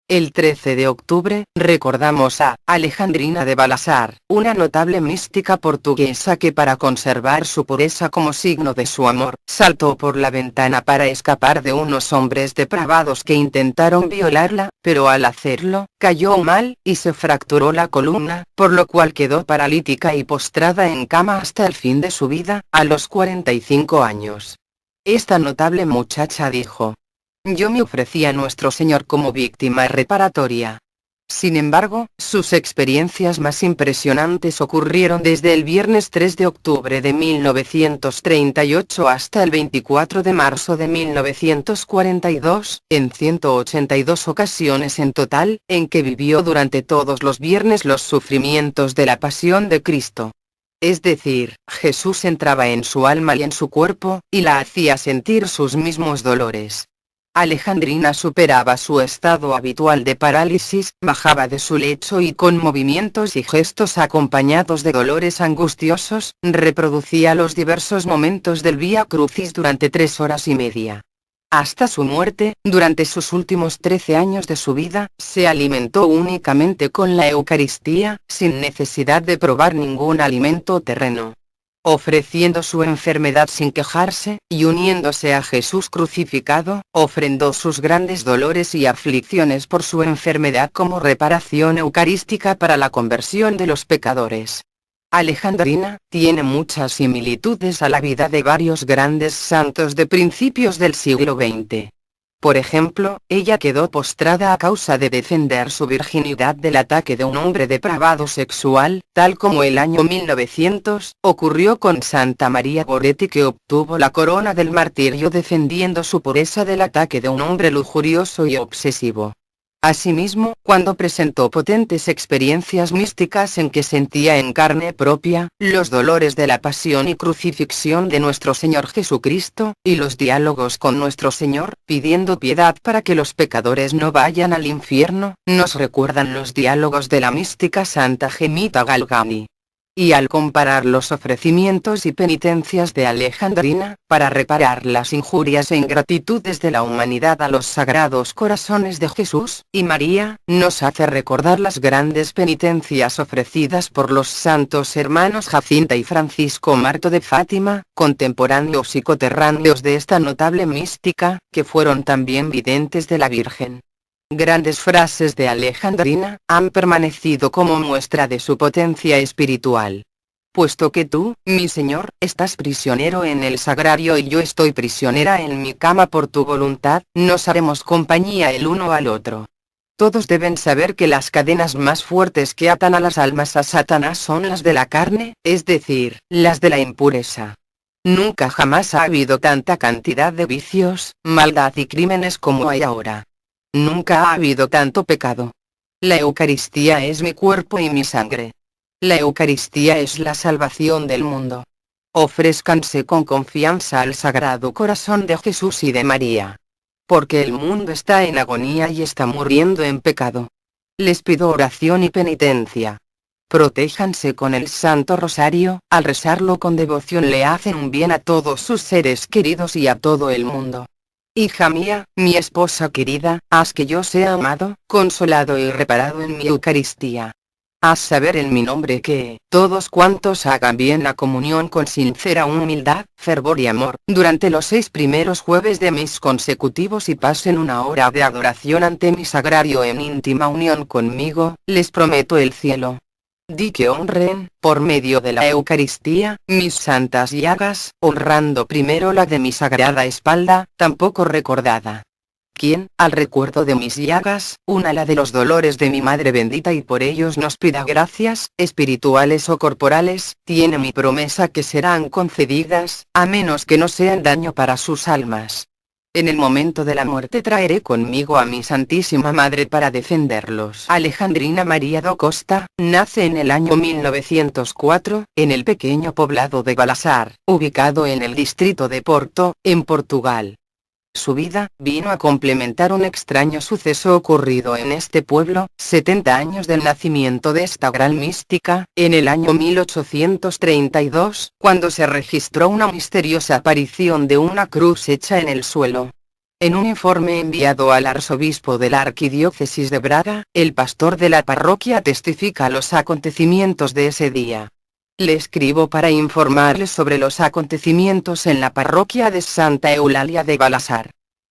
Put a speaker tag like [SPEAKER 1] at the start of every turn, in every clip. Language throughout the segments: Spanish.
[SPEAKER 1] El 13 de octubre, recordamos a Alejandrina de Balasar, una notable mística portuguesa que para conservar su pureza como signo de su amor, saltó por la ventana para escapar de unos hombres depravados que intentaron violarla, pero al hacerlo, cayó mal, y se fracturó la columna, por lo cual quedó paralítica y postrada en cama hasta el fin de su vida, a los 45 años. Esta notable muchacha dijo: yo me ofrecí a nuestro Señor como víctima reparatoria. Sin embargo, sus experiencias más impresionantes ocurrieron desde el viernes 3 de octubre de 1938 hasta el 24 de marzo de 1942, en 182 ocasiones en total, en que vivió durante todos los viernes los sufrimientos de la pasión de Cristo. Es decir, Jesús entraba en su alma y en su cuerpo, y la hacía sentir sus mismos dolores. Alejandrina superaba su estado habitual de parálisis, bajaba de su lecho y con movimientos y gestos acompañados de dolores angustiosos, reproducía los diversos momentos del Vía Crucis durante 3 horas y media. Hasta su muerte, durante sus últimos 13 años de su vida, se alimentó únicamente con la Eucaristía, sin necesidad de probar ningún alimento terreno. Ofreciendo su enfermedad sin quejarse, y uniéndose a Jesús crucificado, ofrendó sus grandes dolores y aflicciones por su enfermedad como reparación eucarística para la conversión de los pecadores. Alejandrina tiene muchas similitudes a la vida de varios grandes santos de principios del siglo XX. Por ejemplo, ella quedó postrada a causa de defender su virginidad del ataque de un hombre depravado sexual, tal como el año 1900 ocurrió con Santa María Goretti, que obtuvo la corona del martirio defendiendo su pureza del ataque de un hombre lujurioso y obsesivo. Asimismo, cuando presentó potentes experiencias místicas en que sentía en carne propia los dolores de la pasión y crucifixión de nuestro Señor Jesucristo, y los diálogos con nuestro Señor, pidiendo piedad para que los pecadores no vayan al infierno, nos recuerdan los diálogos de la mística Santa Gemita Galgani. Y al comparar los ofrecimientos y penitencias de Alejandrina, para reparar las injurias e ingratitudes de la humanidad a los sagrados corazones de Jesús y María, nos hace recordar las grandes penitencias ofrecidas por los santos hermanos Jacinta y Francisco Marto de Fátima, contemporáneos y coterráneos de esta notable mística, que fueron también videntes de la Virgen. Grandes frases de Alejandrina han permanecido como muestra de su potencia espiritual. Puesto que tú, mi Señor, estás prisionero en el sagrario y yo estoy prisionera en mi cama por tu voluntad, nos haremos compañía el uno al otro. Todos deben saber que las cadenas más fuertes que atan a las almas a Satanás son las de la carne, es decir, las de la impureza. Nunca jamás ha habido tanta cantidad de vicios, maldad y crímenes como hay ahora. Nunca ha habido tanto pecado. La Eucaristía es mi cuerpo y mi sangre. La Eucaristía es la salvación del mundo. Ofrézcanse con confianza al Sagrado Corazón de Jesús y de María. Porque el mundo está en agonía y está muriendo en pecado. Les pido oración y penitencia. Protéjanse con el Santo Rosario, al rezarlo con devoción le hacen un bien a todos sus seres queridos y a todo el mundo. Hija mía, mi esposa querida, haz que yo sea amado, consolado y reparado en mi Eucaristía. Haz saber en mi nombre que, todos cuantos hagan bien la comunión con sincera humildad, fervor y amor, durante los 6 primeros jueves de mes consecutivos y pasen una hora de adoración ante mi sagrario en íntima unión conmigo, les prometo el cielo. Di que honren, por medio de la Eucaristía, mis santas llagas, honrando primero la de mi sagrada espalda, tan poco recordada. Quien, al recuerdo de mis llagas, una la de los dolores de mi Madre bendita y por ellos nos pida gracias, espirituales o corporales, tiene mi promesa que serán concedidas, a menos que no sean daño para sus almas. En el momento de la muerte traeré conmigo a mi Santísima Madre para defenderlos. Alejandrina María da Costa, nace en el año 1904, en el pequeño poblado de Balasar, ubicado en el distrito de Porto, en Portugal. Su vida vino a complementar un extraño suceso ocurrido en este pueblo, 70 años del nacimiento de esta gran mística, en el año 1832, cuando se registró una misteriosa aparición de una cruz hecha en el suelo. En un informe enviado al arzobispo de la arquidiócesis de Braga, el pastor de la parroquia testifica los acontecimientos de ese día. Le escribo para informarles sobre los acontecimientos en la parroquia de Santa Eulalia de Balasar.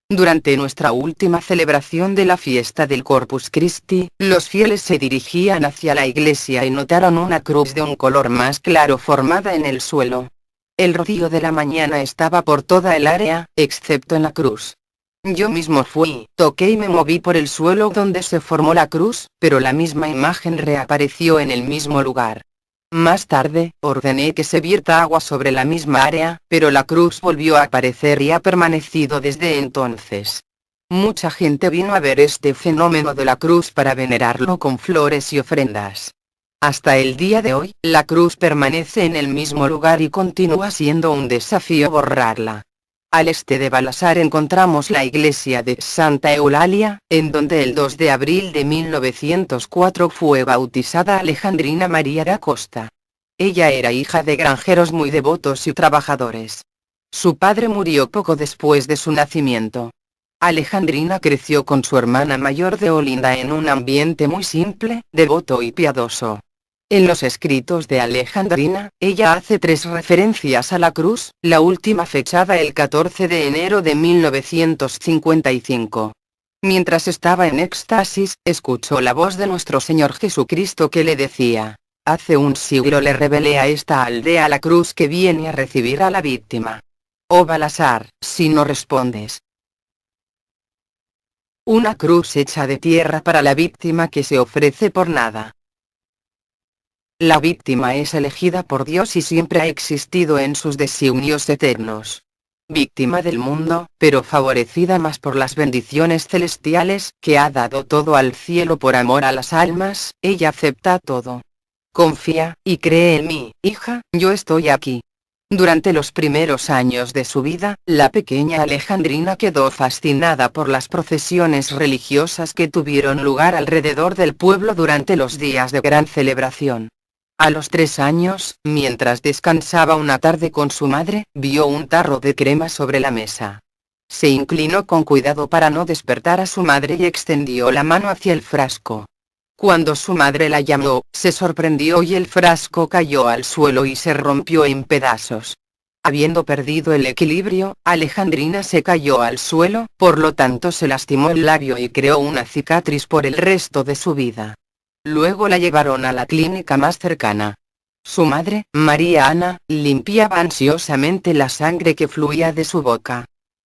[SPEAKER 1] Durante nuestra última celebración de la fiesta del Corpus Christi, los fieles se dirigían hacia la iglesia y notaron una cruz de un color más claro formada en el suelo. El rocío de la mañana estaba por toda el área, excepto en la cruz. Yo mismo fui, toqué y me moví por el suelo donde se formó la cruz, pero la misma imagen reapareció en el mismo lugar. Más tarde, ordené que se vierta agua sobre la misma área, pero la cruz volvió a aparecer y ha permanecido desde entonces. Mucha gente vino a ver este fenómeno de la cruz para venerarlo con flores y ofrendas. Hasta el día de hoy, la cruz permanece en el mismo lugar y continúa siendo un desafío borrarla. Al este de Balasar encontramos la iglesia de Santa Eulalia, en donde el 2 de abril de 1904 fue bautizada Alejandrina María da Costa. Ella era hija de granjeros muy devotos y trabajadores. Su padre murió poco después de su nacimiento. Alejandrina creció con su hermana mayor de Olinda en un ambiente muy simple, devoto y piadoso. En los escritos de Alejandrina, ella hace 3 referencias a la cruz, la última fechada el 14 de enero de 1955. Mientras estaba en éxtasis, escuchó la voz de nuestro Señor Jesucristo que le decía: hace un siglo le revelé a esta aldea la cruz que viene a recibir a la víctima. Oh Balasar, si no respondes. Una cruz hecha de tierra para la víctima que se ofrece por nada. La víctima es elegida por Dios y siempre ha existido en sus designios eternos. Víctima del mundo, pero favorecida más por las bendiciones celestiales, que ha dado todo al cielo por amor a las almas, ella acepta todo. Confía, y cree en mí, hija, yo estoy aquí. Durante los primeros años de su vida, la pequeña Alejandrina quedó fascinada por las procesiones religiosas que tuvieron lugar alrededor del pueblo durante los días de gran celebración. A los 3 años, mientras descansaba una tarde con su madre, vio un tarro de crema sobre la mesa. Se inclinó con cuidado para no despertar a su madre y extendió la mano hacia el frasco. Cuando su madre la llamó, se sorprendió y el frasco cayó al suelo y se rompió en pedazos. Habiendo perdido el equilibrio, Alejandrina se cayó al suelo, por lo tanto se lastimó el labio y creó una cicatriz por el resto de su vida. Luego la llevaron a la clínica más cercana. Su madre, María Ana, limpiaba ansiosamente la sangre que fluía de su boca.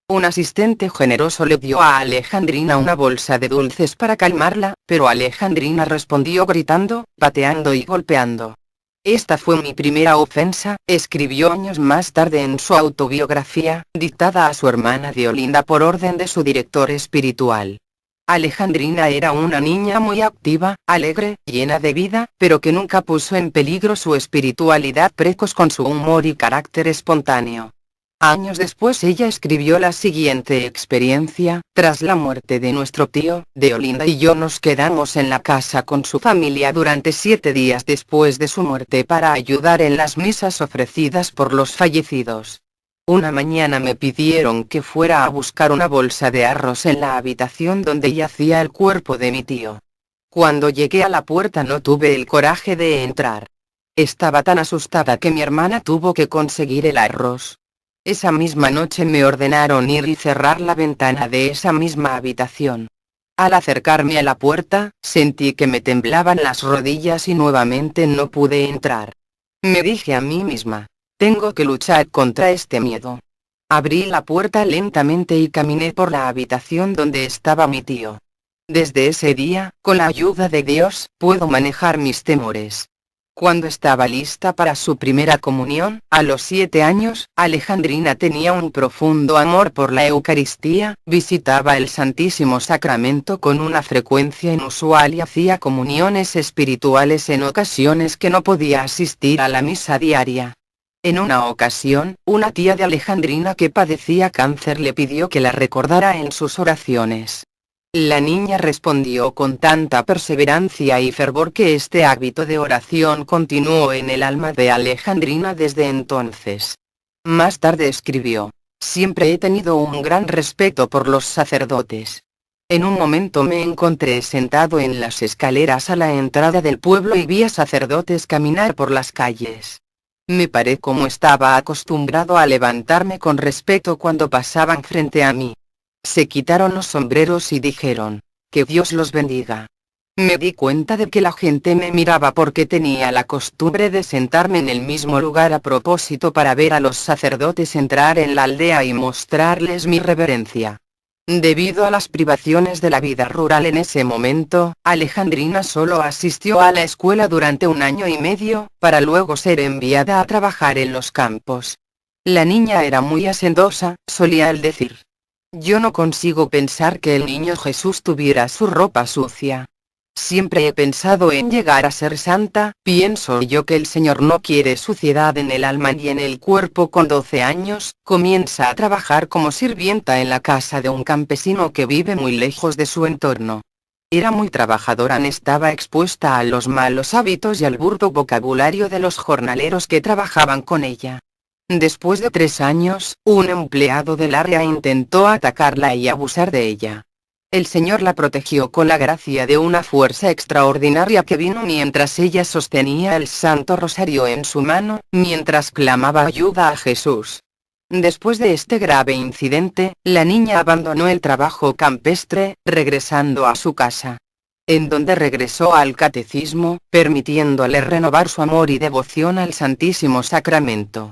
[SPEAKER 1] Un asistente generoso le dio a Alejandrina una bolsa de dulces para calmarla, pero Alejandrina respondió gritando, pateando y golpeando. Esta fue mi primera ofensa, escribió años más tarde en su autobiografía, dictada a su hermana de Olinda por orden de su director espiritual. Alejandrina era una niña muy activa, alegre, llena de vida, pero que nunca puso en peligro su espiritualidad precoz con su humor y carácter espontáneo. Años después ella escribió la siguiente experiencia: tras la muerte de nuestro tío, de Olinda y yo nos quedamos en la casa con su familia durante 7 días después de su muerte para ayudar en las misas ofrecidas por los fallecidos. Una mañana me pidieron que fuera a buscar una bolsa de arroz en la habitación donde yacía el cuerpo de mi tío. Cuando llegué a la puerta no tuve el coraje de entrar. Estaba tan asustada que mi hermana tuvo que conseguir el arroz. Esa misma noche me ordenaron ir y cerrar la ventana de esa misma habitación. Al acercarme a la puerta, sentí que me temblaban las rodillas y nuevamente no pude entrar. Me dije a mí misma: tengo que luchar contra este miedo. Abrí la puerta lentamente y caminé por la habitación donde estaba mi tío. Desde ese día, con la ayuda de Dios, puedo manejar mis temores. Cuando estaba lista para su primera comunión, a los 7 años, Alejandrina tenía un profundo amor por la Eucaristía, visitaba el Santísimo Sacramento con una frecuencia inusual y hacía comuniones espirituales en ocasiones que no podía asistir a la misa diaria. En una ocasión, una tía de Alejandrina que padecía cáncer le pidió que la recordara en sus oraciones. La niña respondió con tanta perseverancia y fervor que este hábito de oración continuó en el alma de Alejandrina desde entonces. Más tarde escribió: Siempre he tenido un gran respeto por los sacerdotes. En un momento me encontré sentado en las escaleras a la entrada del pueblo y vi a sacerdotes caminar por las calles. Me paré como estaba acostumbrado a levantarme con respeto cuando pasaban frente a mí. Se quitaron los sombreros y dijeron, «Que Dios los bendiga». Me di cuenta de que la gente me miraba porque tenía la costumbre de sentarme en el mismo lugar a propósito para ver a los sacerdotes entrar en la aldea y mostrarles mi reverencia. Debido a las privaciones de la vida rural en ese momento, Alejandrina solo asistió a la escuela durante 1 año y medio, para luego ser enviada a trabajar en los campos. La niña era muy hacendosa, solía él decir. Yo no consigo pensar que el niño Jesús tuviera su ropa sucia. Siempre he pensado en llegar a ser santa, pienso yo que el Señor no quiere suciedad en el alma ni en el cuerpo. Con 12 años, comienza a trabajar como sirvienta en la casa de un campesino que vive muy lejos de su entorno. Era muy trabajadora, no estaba expuesta a los malos hábitos y al burdo vocabulario de los jornaleros que trabajaban con ella. Después de 3 años, un empleado del área intentó atacarla y abusar de ella. El Señor la protegió con la gracia de una fuerza extraordinaria que vino mientras ella sostenía el Santo Rosario en su mano, mientras clamaba ayuda a Jesús. Después de este grave incidente, la niña abandonó el trabajo campestre, regresando a su casa, en donde regresó al catecismo, permitiéndole renovar su amor y devoción al Santísimo Sacramento.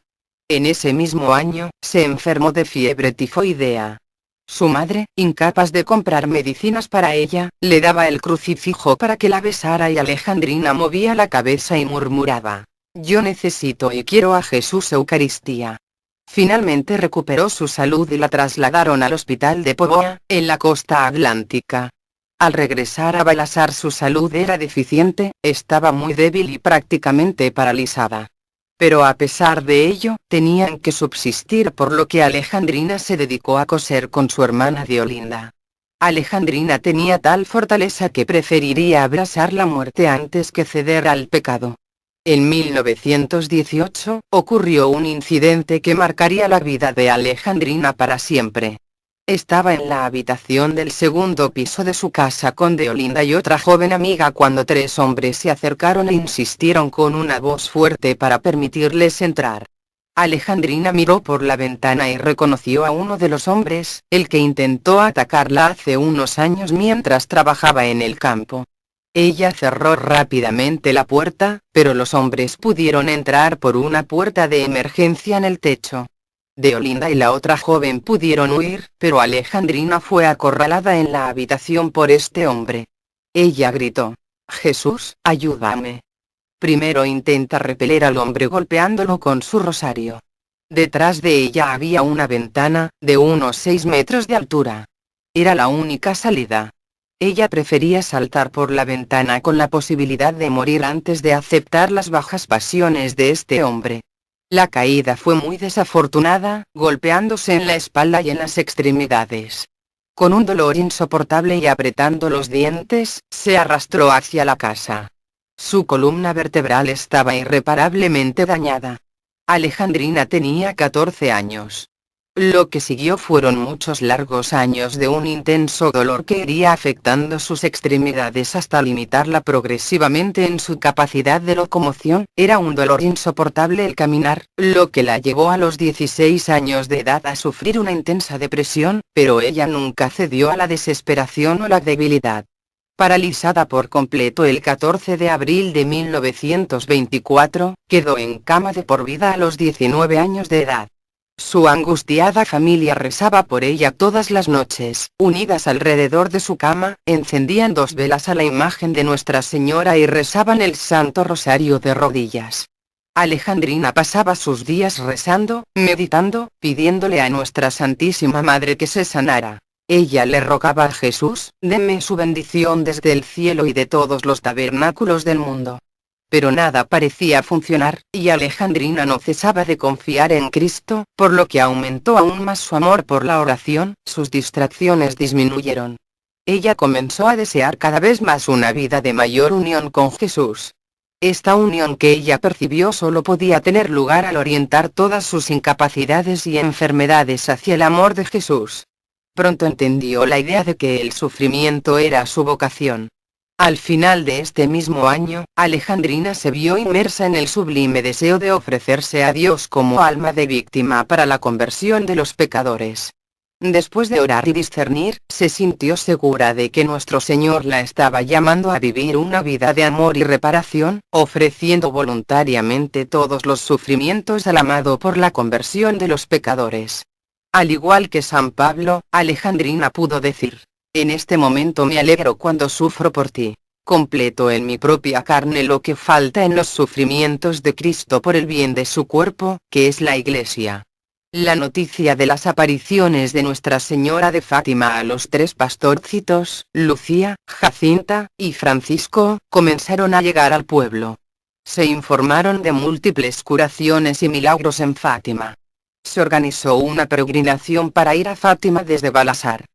[SPEAKER 1] En ese mismo año, se enfermó de fiebre tifoidea. Su madre, incapaz de comprar medicinas para ella, le daba el crucifijo para que la besara y Alejandrina movía la cabeza y murmuraba, «Yo necesito y quiero a Jesús Eucaristía». Finalmente recuperó su salud y la trasladaron al hospital de Póvoa, en la costa atlántica. Al regresar a Balasar su salud era deficiente, estaba muy débil y prácticamente paralizada. Pero a pesar de ello, tenían que subsistir, por lo que Alejandrina se dedicó a coser con su hermana Deolinda. Alejandrina tenía tal fortaleza que preferiría abrazar la muerte antes que ceder al pecado. En 1918, ocurrió un incidente que marcaría la vida de Alejandrina para siempre. Estaba en la habitación del segundo piso de su casa con Deolinda y otra joven amiga cuando 3 hombres se acercaron e insistieron con una voz fuerte para permitirles entrar. Alejandrina miró por la ventana y reconoció a uno de los hombres, el que intentó atacarla hace unos años mientras trabajaba en el campo. Ella cerró rápidamente la puerta, pero los hombres pudieron entrar por una puerta de emergencia en el techo. Deolinda y la otra joven pudieron huir, pero Alejandrina fue acorralada en la habitación por este hombre. Ella gritó, «Jesús, ayúdame». Primero intenta repeler al hombre golpeándolo con su rosario. Detrás de ella había una ventana, de unos 6 metros de altura. Era la única salida. Ella prefería saltar por la ventana con la posibilidad de morir antes de aceptar las bajas pasiones de este hombre. La caída fue muy desafortunada, golpeándose en la espalda y en las extremidades. Con un dolor insoportable y apretando los dientes, se arrastró hacia la casa. Su columna vertebral estaba irreparablemente dañada. Alejandrina tenía 14 años. Lo que siguió fueron muchos largos años de un intenso dolor que iría afectando sus extremidades hasta limitarla progresivamente en su capacidad de locomoción. Era un dolor insoportable el caminar, lo que la llevó a los 16 años de edad a sufrir una intensa depresión, pero ella nunca cedió a la desesperación o la debilidad. Paralizada por completo el 14 de abril de 1924, quedó en cama de por vida a los 19 años de edad. Su angustiada familia rezaba por ella todas las noches. Unidas alrededor de su cama, encendían 2 velas a la imagen de Nuestra Señora y rezaban el Santo Rosario de rodillas. Alejandrina pasaba sus días rezando, meditando, pidiéndole a Nuestra Santísima Madre que se sanara. Ella le rogaba a Jesús, «Deme su bendición desde el cielo y de todos los tabernáculos del mundo». Pero nada parecía funcionar, y Alejandrina no cesaba de confiar en Cristo, por lo que aumentó aún más su amor por la oración. Sus distracciones disminuyeron. Ella comenzó a desear cada vez más una vida de mayor unión con Jesús. Esta unión que ella percibió solo podía tener lugar al orientar todas sus incapacidades y enfermedades hacia el amor de Jesús. Pronto entendió la idea de que el sufrimiento era su vocación. Al final de este mismo año, Alejandrina se vio inmersa en el sublime deseo de ofrecerse a Dios como alma de víctima para la conversión de los pecadores. Después de orar y discernir, se sintió segura de que nuestro Señor la estaba llamando a vivir una vida de amor y reparación, ofreciendo voluntariamente todos los sufrimientos al amado por la conversión de los pecadores. Al igual que San Pablo, Alejandrina pudo decir: en este momento me alegro cuando sufro por ti. Completo en mi propia carne lo que falta en los sufrimientos de Cristo por el bien de su cuerpo, que es la Iglesia. La noticia de las apariciones de Nuestra Señora de Fátima a los 3 pastorcitos, Lucía, Jacinta y Francisco, comenzaron a llegar al pueblo. Se informaron de múltiples curaciones y milagros en Fátima. Se organizó una peregrinación para ir a Fátima desde Balasar.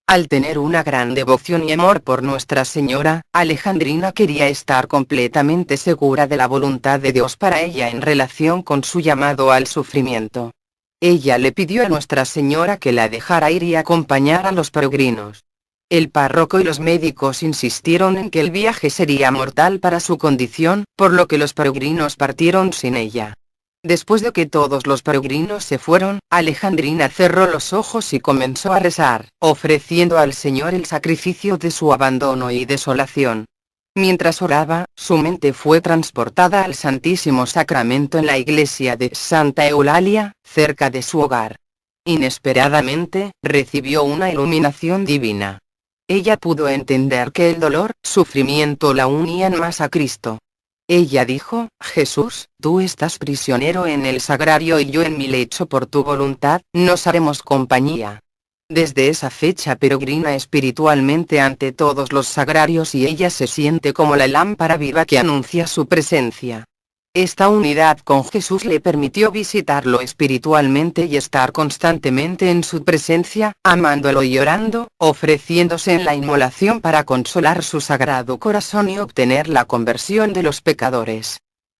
[SPEAKER 1] Al tener una gran devoción y amor por Nuestra Señora, Alejandrina quería estar completamente segura de la voluntad de Dios para ella en relación con su llamado al sufrimiento. Ella le pidió a Nuestra Señora que la dejara ir y acompañar a los peregrinos. El párroco y los médicos insistieron en que el viaje sería mortal para su condición, por lo que los peregrinos partieron sin ella. Después de que todos los peregrinos se fueron, Alejandrina cerró los ojos y comenzó a rezar, ofreciendo al Señor el sacrificio de su abandono y desolación. Mientras oraba, su mente fue transportada al Santísimo Sacramento en la iglesia de Santa Eulalia, cerca de su hogar. Inesperadamente, recibió una iluminación divina. Ella pudo entender que el dolor, sufrimiento la unían más a Cristo. Ella dijo: Jesús, tú estás prisionero en el sagrario y yo en mi lecho por tu voluntad, nos haremos compañía. Desde esa fecha peregrina espiritualmente ante todos los sagrarios y ella se siente como la lámpara viva que anuncia su presencia. Esta unidad con Jesús le permitió visitarlo espiritualmente y estar constantemente en su presencia, amándolo y orando, ofreciéndose en la inmolación para consolar su sagrado corazón y obtener la conversión de los pecadores.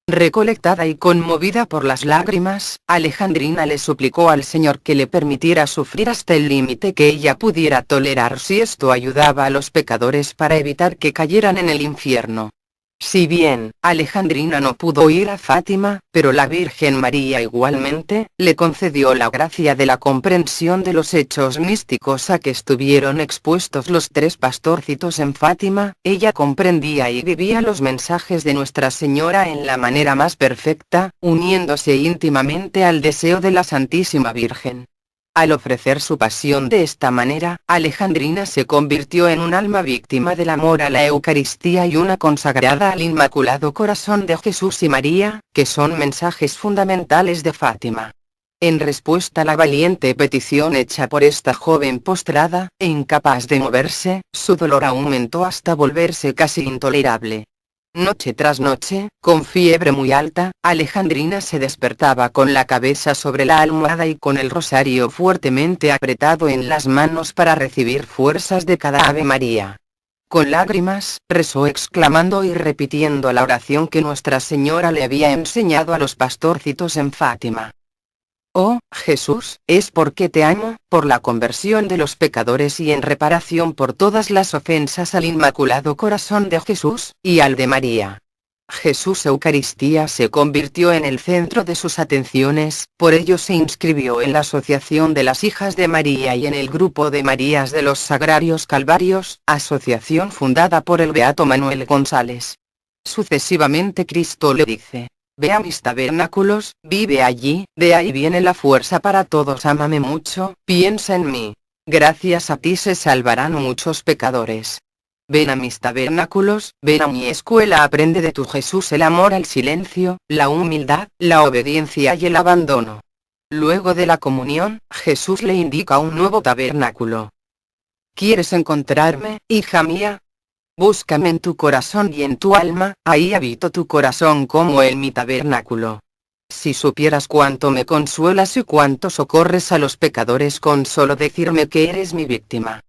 [SPEAKER 1] Recolectada y conmovida por las lágrimas, Alejandrina le suplicó al Señor que le permitiera sufrir hasta el límite que ella pudiera tolerar si esto ayudaba a los pecadores para evitar que cayeran en el infierno. Si bien, Alejandrina no pudo ir a Fátima, pero la Virgen María igualmente, le concedió la gracia de la comprensión de los hechos místicos a que estuvieron expuestos los 3 pastorcitos en Fátima. Ella comprendía y vivía los mensajes de Nuestra Señora en la manera más perfecta, uniéndose íntimamente al deseo de la Santísima Virgen. Al ofrecer su pasión de esta manera, Alejandrina se convirtió en un alma víctima del amor a la Eucaristía y una consagrada al Inmaculado Corazón de Jesús y María, que son mensajes fundamentales de Fátima. En respuesta a la valiente petición hecha por esta joven postrada, e incapaz de moverse, su dolor aumentó hasta volverse casi intolerable. Noche tras noche, con fiebre muy alta, Alejandrina se despertaba con la cabeza sobre la almohada y con el rosario fuertemente apretado en las manos para recibir fuerzas de cada Ave María. Con lágrimas, rezó exclamando y repitiendo la oración que Nuestra Señora le había enseñado a los pastorcitos en Fátima. Oh, Jesús, es porque te amo, por la conversión de los pecadores y en reparación por todas las ofensas al Inmaculado Corazón de Jesús, y al de María. Jesús Eucaristía se convirtió en el centro de sus atenciones, por ello se inscribió en la Asociación de las Hijas de María y en el Grupo de Marías de los Sagrarios Calvarios, asociación fundada por el beato Manuel González. Sucesivamente Cristo le dice: ve a mis tabernáculos, vive allí, de ahí viene la fuerza para todos. Ámame mucho, piensa en mí. Gracias a ti se salvarán muchos pecadores. Ven a mis tabernáculos, ven a mi escuela, aprende de tu Jesús el amor al silencio, la humildad, la obediencia y el abandono. Luego de la comunión, Jesús le indica un nuevo tabernáculo. ¿Quieres encontrarme, hija mía? Búscame en tu corazón y en tu alma, ahí habito tu corazón como en mi tabernáculo. Si supieras cuánto me consuelas y cuánto socorres a los pecadores con solo decirme que eres mi víctima.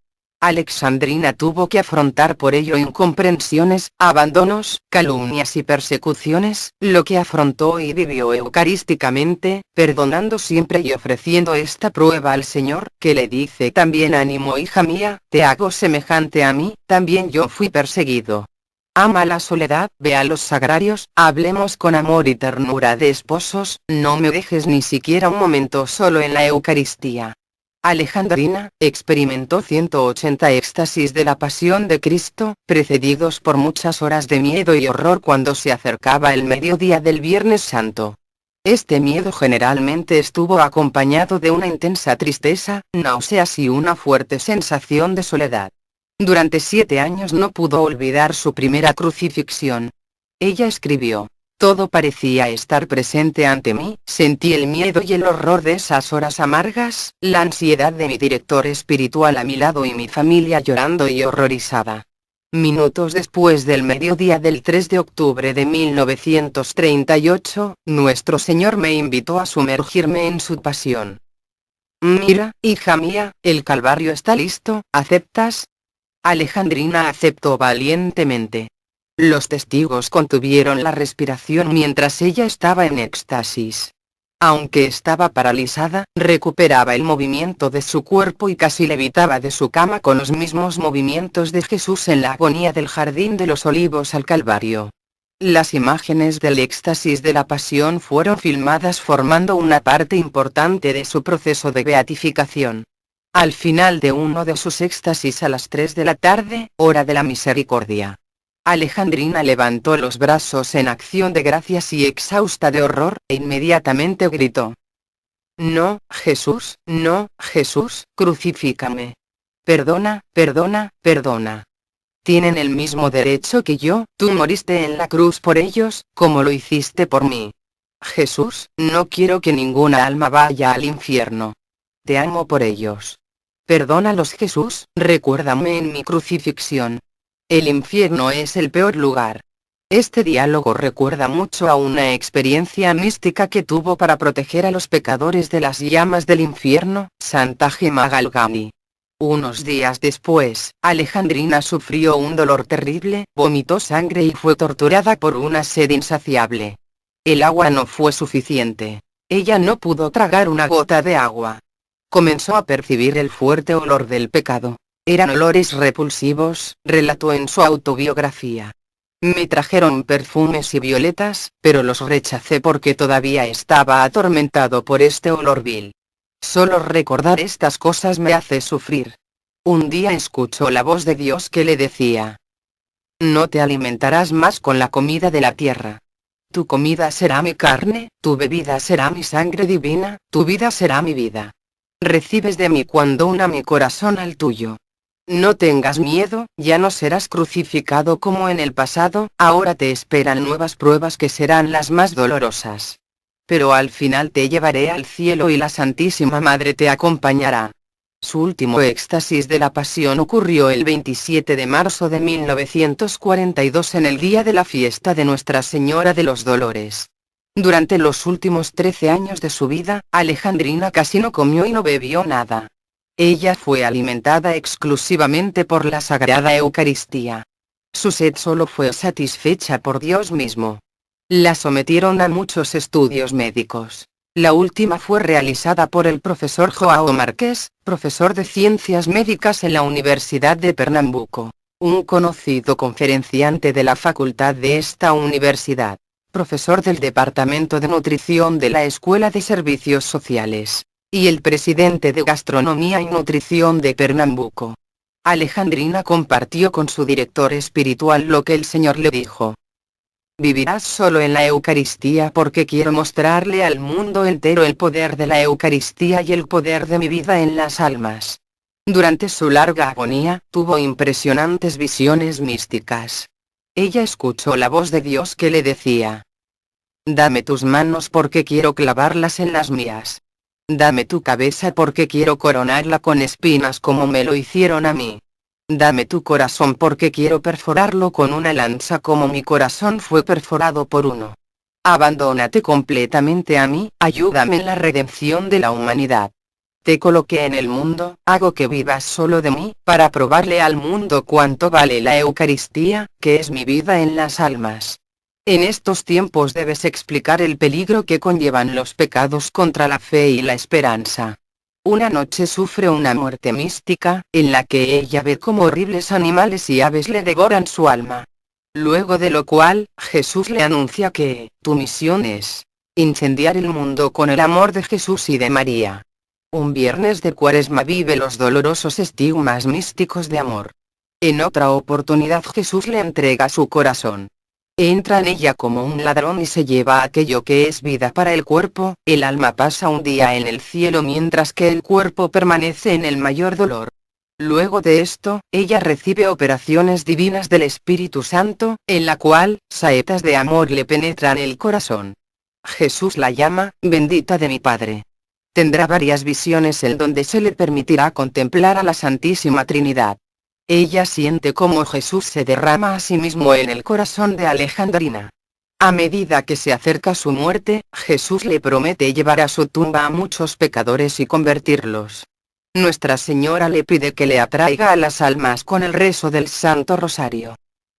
[SPEAKER 1] Alexandrina tuvo que afrontar por ello incomprensiones, abandonos, calumnias y persecuciones, lo que afrontó y vivió eucarísticamente, perdonando siempre y ofreciendo esta prueba al Señor, que le dice también: ánimo, hija mía, te hago semejante a mí, también yo fui perseguido. Ama la soledad, ve a los sagrarios, hablemos con amor y ternura de esposos, no me dejes ni siquiera un momento solo en la Eucaristía. Alejandrina experimentó 180 éxtasis de la pasión de Cristo, precedidos por muchas horas de miedo y horror cuando se acercaba el mediodía del Viernes Santo. Este miedo generalmente estuvo acompañado de una intensa tristeza, náuseas y una fuerte sensación de soledad. Durante 7 años no pudo olvidar su primera crucifixión. Ella escribió: todo parecía estar presente ante mí, sentí el miedo y el horror de esas horas amargas, la ansiedad de mi director espiritual a mi lado y mi familia llorando y horrorizada. Minutos después del mediodía del 3 de octubre de 1938, nuestro Señor me invitó a sumergirme en su pasión. Mira, hija mía, el Calvario está listo, ¿aceptas? Alejandrina aceptó valientemente. Los testigos contuvieron la respiración mientras ella estaba en éxtasis. Aunque estaba paralizada, recuperaba el movimiento de su cuerpo y casi levitaba de su cama con los mismos movimientos de Jesús en la agonía del Jardín de los Olivos al Calvario. Las imágenes del éxtasis de la pasión fueron filmadas formando una parte importante de su proceso de beatificación. Al final de uno de sus éxtasis a las 3 de la tarde, hora de la misericordia, Alejandrina levantó los brazos en acción de gracias y exhausta de horror, e inmediatamente gritó: no, Jesús, no, Jesús, crucifícame. Perdona, perdona, perdona. Tienen el mismo derecho que yo, tú moriste en la cruz por ellos, como lo hiciste por mí. Jesús, no quiero que ninguna alma vaya al infierno. Te amo por ellos. Perdónalos, Jesús, recuérdame en mi crucifixión. El infierno es el peor lugar. Este diálogo recuerda mucho a una experiencia mística que tuvo para proteger a los pecadores de las llamas del infierno, Santa Gemma Galgani. Unos días después, Alejandrina sufrió un dolor terrible, vomitó sangre y fue torturada por una sed insaciable. El agua no fue suficiente. Ella no pudo tragar una gota de agua. Comenzó a percibir el fuerte olor del pecado. Eran olores repulsivos, relató en su autobiografía. Me trajeron perfumes y violetas, pero los rechacé porque todavía estaba atormentado por este olor vil. Solo recordar estas cosas me hace sufrir. Un día escuchó la voz de Dios que le decía: no te alimentarás más con la comida de la tierra. Tu comida será mi carne, tu bebida será mi sangre divina, tu vida será mi vida. Recibes de mí cuando una mi corazón al tuyo. No tengas miedo, ya no serás crucificado como en el pasado, ahora te esperan nuevas pruebas que serán las más dolorosas. Pero al final te llevaré al cielo y la Santísima Madre te acompañará. Su último éxtasis de la pasión ocurrió el 27 de marzo de 1942 en el día de la fiesta de Nuestra Señora de los Dolores. Durante los últimos 13 años de su vida, Alejandrina casi no comió y no bebió nada. Ella fue alimentada exclusivamente por la Sagrada Eucaristía. Su sed solo fue satisfecha por Dios mismo. La sometieron a muchos estudios médicos. La última fue realizada por el profesor João Marques, profesor de Ciencias Médicas en la Universidad de Pernambuco, un conocido conferenciante de la facultad de esta universidad, profesor del Departamento de Nutrición de la Escuela de Servicios Sociales, y el presidente de Gastronomía y Nutrición de Pernambuco. Alejandrina compartió con su director espiritual lo que el Señor le dijo: vivirás solo en la Eucaristía porque quiero mostrarle al mundo entero el poder de la Eucaristía y el poder de mi vida en las almas. Durante su larga agonía, tuvo impresionantes visiones místicas. Ella escuchó la voz de Dios que le decía: dame tus manos porque quiero clavarlas en las mías. Dame tu cabeza porque quiero coronarla con espinas como me lo hicieron a mí. Dame tu corazón porque quiero perforarlo con una lanza como mi corazón fue perforado por uno. Abandónate completamente a mí, ayúdame en la redención de la humanidad. Te coloqué en el mundo, hago que vivas solo de mí, para probarle al mundo cuánto vale la Eucaristía, que es mi vida en las almas. En estos tiempos debes explicar el peligro que conllevan los pecados contra la fe y la esperanza. Una noche sufre una muerte mística, en la que ella ve cómo horribles animales y aves le devoran su alma. Luego de lo cual, Jesús le anuncia que, tu misión es incendiar el mundo con el amor de Jesús y de María. Un viernes de Cuaresma vive los dolorosos estigmas místicos de amor. En otra oportunidad Jesús le entrega su corazón. Entra en ella como un ladrón y se lleva aquello que es vida para el cuerpo. El alma pasa un día en el cielo mientras que el cuerpo permanece en el mayor dolor. Luego de esto, ella recibe operaciones divinas del Espíritu Santo, en la cual, saetas de amor le penetran el corazón. Jesús la llama, bendita de mi Padre. Tendrá varias visiones en donde se le permitirá contemplar a la Santísima Trinidad. Ella siente cómo Jesús se derrama a sí mismo en el corazón de Alejandrina. A medida que se acerca su muerte, Jesús le promete llevar a su tumba a muchos pecadores y convertirlos. Nuestra Señora le pide que le atraiga a las almas con el rezo del Santo Rosario.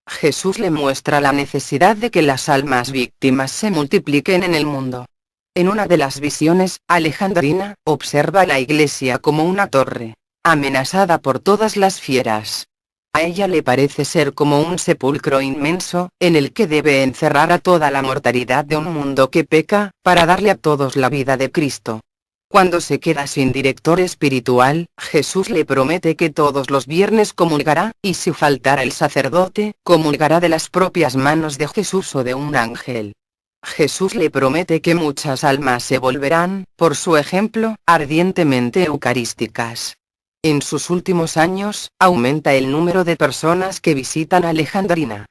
[SPEAKER 1] Jesús le muestra la necesidad de que las almas víctimas se multipliquen en el mundo. En una de las visiones, Alejandrina observa la iglesia como una torre, amenazada por todas las fieras. A ella le parece ser como un sepulcro inmenso, en el que debe encerrar a toda la mortalidad de un mundo que peca, para darle a todos la vida de Cristo. Cuando se queda sin director espiritual, Jesús le promete que todos los viernes comulgará, y si faltara el sacerdote, comulgará de las propias manos de Jesús o de un ángel. Jesús le promete que muchas almas se volverán, por su ejemplo, ardientemente eucarísticas. En sus últimos años, aumenta el número de personas que visitan a Alejandrina.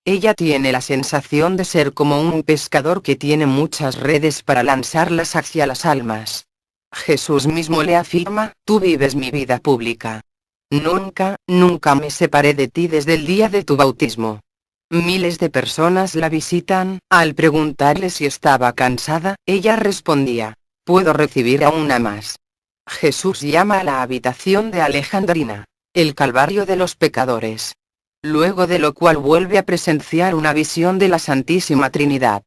[SPEAKER 1] Ella tiene la sensación de ser como un pescador que tiene muchas redes para lanzarlas hacia las almas. Jesús mismo le afirma, tú vives mi vida pública. Nunca, nunca me separé de ti desde el día de tu bautismo. Miles de personas la visitan. Al preguntarle si estaba cansada, ella respondía, puedo recibir a una más. Jesús llama a la habitación de Alejandrina, el Calvario de los pecadores. Luego de lo cual vuelve a presenciar una visión de la Santísima Trinidad.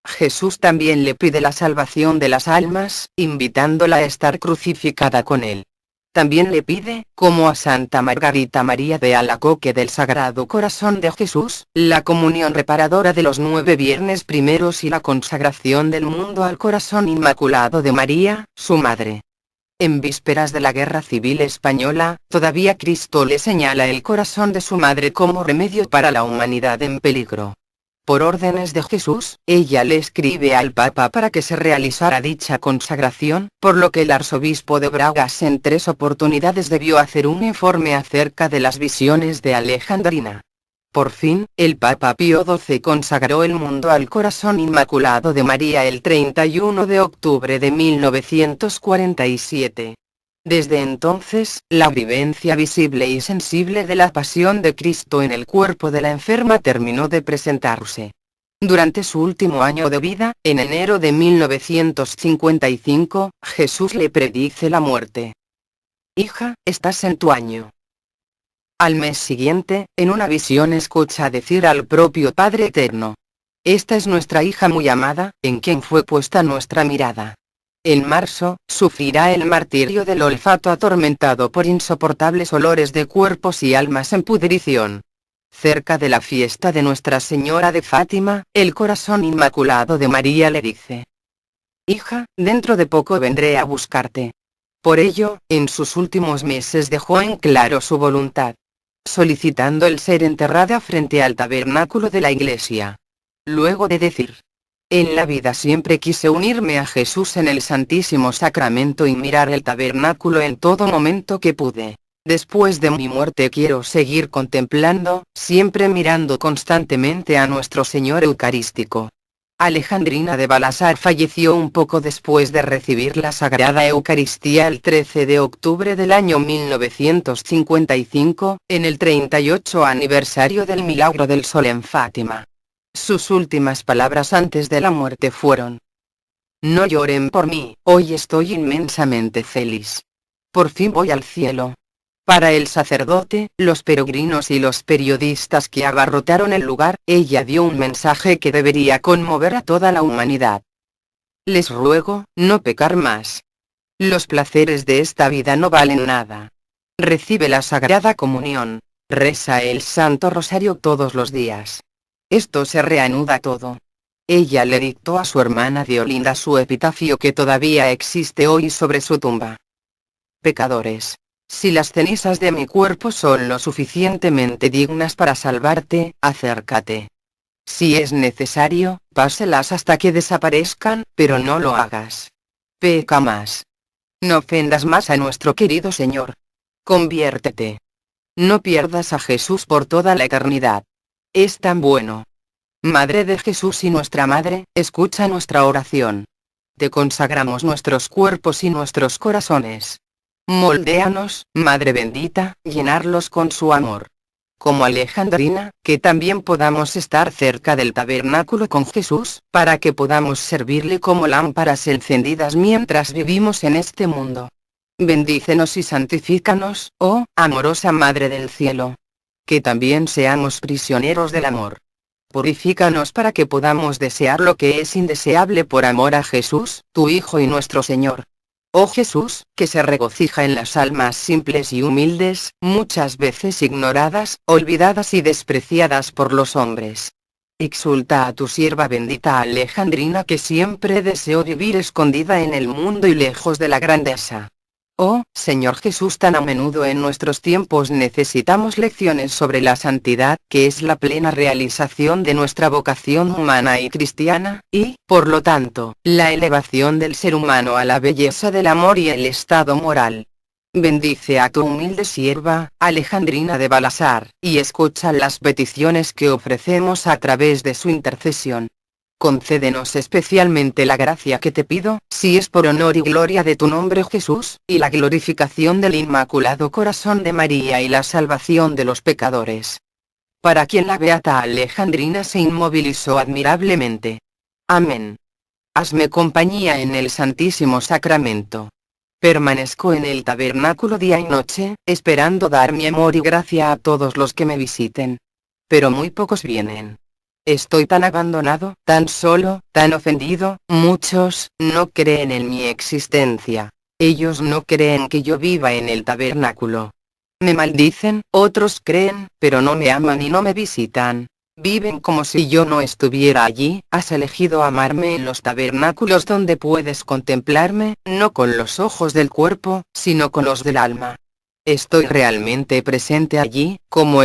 [SPEAKER 1] Jesús también le pide la salvación de las almas, invitándola a estar crucificada con él. También le pide, como a Santa Margarita María de Alacoque del Sagrado Corazón de Jesús, la comunión reparadora de los 9 viernes primeros y la consagración del mundo al corazón inmaculado de María, su madre. En vísperas de la Guerra Civil Española, todavía Cristo le señala el corazón de su madre como remedio para la humanidad en peligro. Por órdenes de Jesús, ella le escribe al Papa para que se realizara dicha consagración, por lo que el arzobispo de Bragas en 3 oportunidades debió hacer un informe acerca de las visiones de Alejandrina. Por fin, el Papa Pío XII consagró el mundo al corazón inmaculado de María el 31 de octubre de 1947. Desde entonces, la vivencia visible y sensible de la pasión de Cristo en el cuerpo de la enferma terminó de presentarse. Durante su último año de vida, en enero de 1955, Jesús le predice la muerte. Hija, estás en tu año. Al mes siguiente, en una visión escucha decir al propio Padre Eterno: esta es nuestra hija muy amada, en quien fue puesta nuestra mirada. En marzo, sufrirá el martirio del olfato atormentado por insoportables olores de cuerpos y almas en pudrición. Cerca de la fiesta de Nuestra Señora de Fátima, el corazón inmaculado de María le dice: hija, dentro de poco vendré a buscarte. Por ello, en sus últimos meses dejó en claro su voluntad, solicitando el ser enterrada frente al tabernáculo de la iglesia. Luego de decir: en la vida siempre quise unirme a Jesús en el Santísimo Sacramento y mirar el tabernáculo en todo momento que pude. Después de mi muerte quiero seguir contemplando, siempre mirando constantemente a nuestro Señor Eucarístico. Alejandrina de Balasar falleció un poco después de recibir la Sagrada Eucaristía el 13 de octubre del año 1955, en el 38 aniversario del Milagro del Sol en Fátima. Sus últimas palabras antes de la muerte fueron: no lloren por mí, hoy estoy inmensamente feliz. Por fin voy al cielo. Para el sacerdote, los peregrinos y los periodistas que abarrotaron el lugar, ella dio un mensaje que debería conmover a toda la humanidad. Les ruego, no pecar más. Los placeres de esta vida no valen nada. Recibe la Sagrada Comunión. Reza el Santo Rosario todos los días. Esto se reanuda todo. Ella le dictó a su hermana Diolinda su epitafio que todavía existe hoy sobre su tumba. Pecadores. Si las cenizas de mi cuerpo son lo suficientemente dignas para salvarte, acércate. Si es necesario, páselas hasta que desaparezcan, pero no lo hagas. Peca más. No ofendas más a nuestro querido Señor. Conviértete. No pierdas a Jesús por toda la eternidad. Es tan bueno. Madre de Jesús y nuestra Madre, escucha nuestra oración. Te consagramos nuestros cuerpos y nuestros corazones. Moldéanos, Madre bendita, llenarlos con su amor. Como Alejandrina, que también podamos estar cerca del tabernáculo con Jesús, para que podamos servirle como lámparas encendidas mientras vivimos en este mundo. Bendícenos y santifícanos, oh, amorosa Madre del Cielo. Que también seamos prisioneros del amor. Purifícanos para que podamos desear lo que es indeseable por amor a Jesús, tu Hijo y nuestro Señor. Oh Jesús, que se regocija en las almas simples y humildes, muchas veces ignoradas, olvidadas y despreciadas por los hombres. Exulta a tu sierva bendita Alejandrina que siempre deseó vivir escondida en el mundo y lejos de la grandeza. Oh, Señor Jesús, tan a menudo en nuestros tiempos necesitamos lecciones sobre la santidad, que es la plena realización de nuestra vocación humana y cristiana, y, por lo tanto, la elevación del ser humano a la belleza del amor y el estado moral. Bendice a tu humilde sierva, Alejandrina de Balasar, y escucha las peticiones que ofrecemos a través de su intercesión. Concédenos especialmente la gracia que te pido, si es por honor y gloria de tu nombre Jesús, y la glorificación del Inmaculado Corazón de María y la salvación de los pecadores. Para quien la beata Alejandrina se inmovilizó admirablemente. Amén. Hazme compañía en el Santísimo Sacramento. Permanezco en el tabernáculo día y noche, esperando dar mi amor y gracia a todos los que me visiten. Pero muy pocos vienen. Estoy tan abandonado, tan solo, tan ofendido, muchos no creen en mi existencia. Ellos no creen que yo viva en el tabernáculo. Me maldicen, otros creen, pero no me aman y no me visitan. Viven como si yo no estuviera allí. Has elegido amarme en los tabernáculos donde puedes contemplarme, no con los ojos del cuerpo, sino con los del alma. Estoy realmente presente allí, como